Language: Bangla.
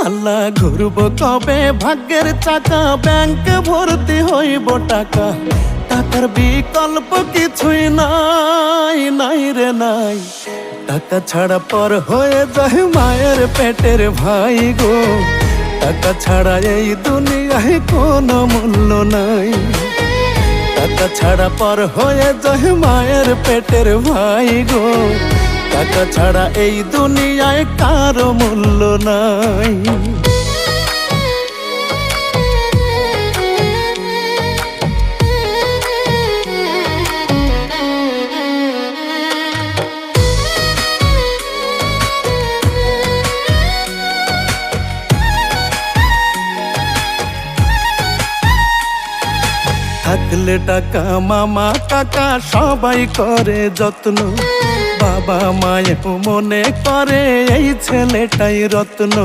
আল্লাহ ঘুরব কবে ভাগ্যের চাকা, ব্যাংকে ভর্তি হইব টাকা, টাকার বিকল্প কিছুই নাই, নাই রে নাই। টাকা ছাড়া পর হয়ে যায় মায়ের পেটের ভাই গো, টাকা ছাড়া এই দুনিয়ায় কোনো মূল্য নাই। টাকা ছাড়া পর হয়ে যায় মায়ের পেটের ভাই গো, টাকা ছাড়া এই দুনিয়ায় কারো মূল্য নাই। থাকলে টাকা মামা কাকা সবাই করে যত্ন, বাবা মায়েও মনে করে এই ছেলেটাই রত্ন।